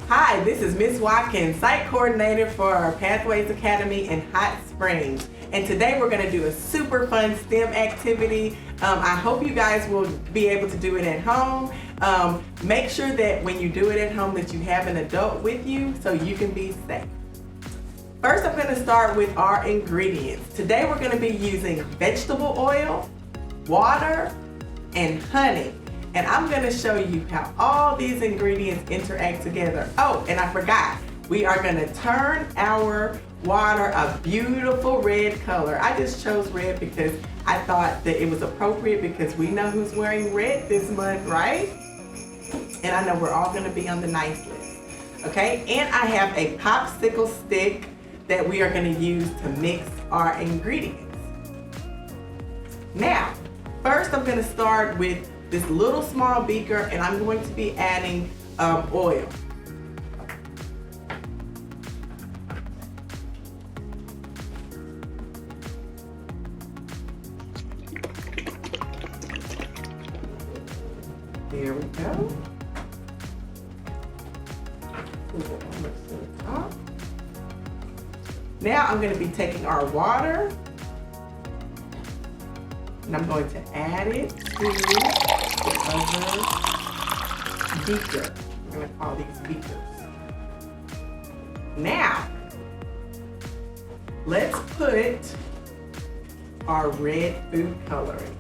Hi, this is Ms. Watkins, Site Coordinator for Pathways Academy in Hot Springs. And today we're going to do a super fun STEM activity. I hope you guys will be able to do it at home. Make sure that when you do it at home that you have an adult with you so you can be safe. First, I'm going to start with our ingredients. Today we're going to be using vegetable oil, water, and honey. And I'm going to show you how all these ingredients interact together. Oh, and I forgot, we are going to turn our water a beautiful red color. I just chose red because I thought that it was appropriate because we know who's wearing red this month, right? And I know we're all going to be on the nice list. Okay, and I have a popsicle stick that we are going to use to mix our ingredients. Now, first I'm going to start with this little small beaker, and I'm going to be adding oil. There we go. Now I'm going to be taking our water and I'm going to add it to the other beaker. We're going to call these beakers. Now, let's put our red food coloring.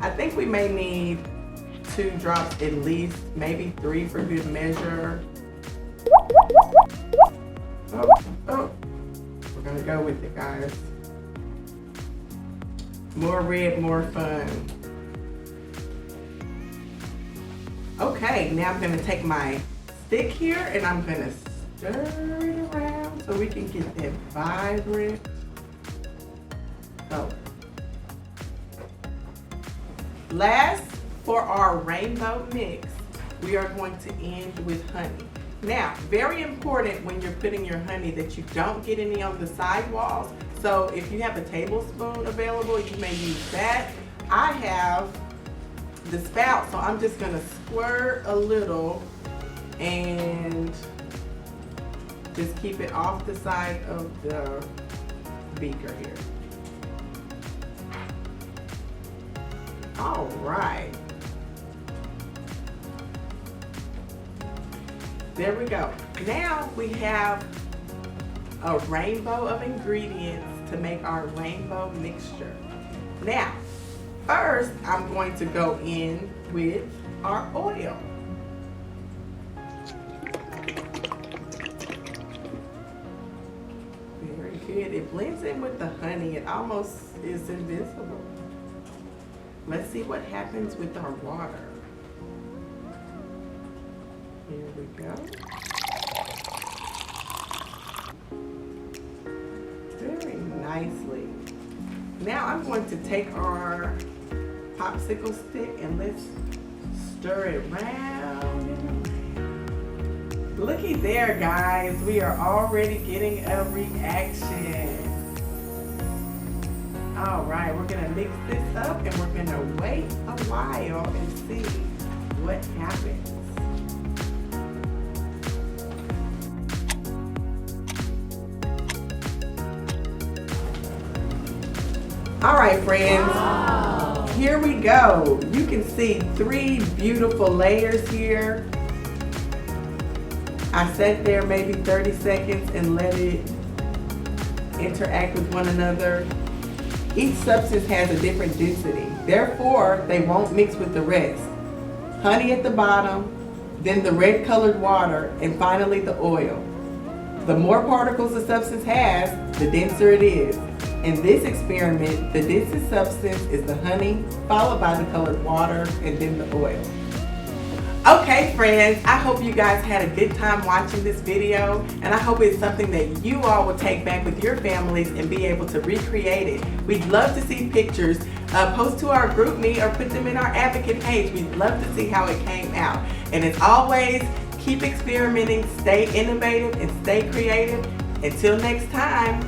I think we may need 2 drops at least, maybe 3 for good measure. Oh, we're going to go with it, guys. More red, more fun. Okay, now I'm gonna take my stick here and I'm gonna stir it around so we can get that vibrant color. Last, for our rainbow mix, we are going to end with honey. Now, very important when you're putting your honey that you don't get any on the sidewalls. So if you have a tablespoon available, you may use that. I have the spout, so I'm just gonna squirt a little and just keep it off the side of the beaker here. All right. There we go. Now we have a rainbow of ingredients to make our rainbow mixture. Now, first I'm going to go in with our oil. Very good. It blends in with the honey. It almost is invisible. Let's see what happens with our water. Here we go. Very nicely. Now I'm going to take our popsicle stick and let's stir it round and around. Looky there, guys. We are already getting a reaction. All right, we're gonna mix this up and we're gonna wait a while and see what happens. All right, friends, wow. Here we go. You can see 3 beautiful layers here. I sat there maybe 30 seconds and let it interact with one another. Each substance has a different density. Therefore, they won't mix with the rest. Honey at the bottom, then the red colored water, and finally the oil. The more particles the substance has, the denser it is. In this experiment, the densest substance is the honey, followed by the colored water, and then the oil. Okay, friends, I hope you guys had a good time watching this video, and I hope it's something that you all will take back with your families and be able to recreate it. We'd love to see pictures. Post to our group me or put them in our advocate page. We'd love to see how it came out. And as always, keep experimenting, stay innovative, and stay creative. Until next time.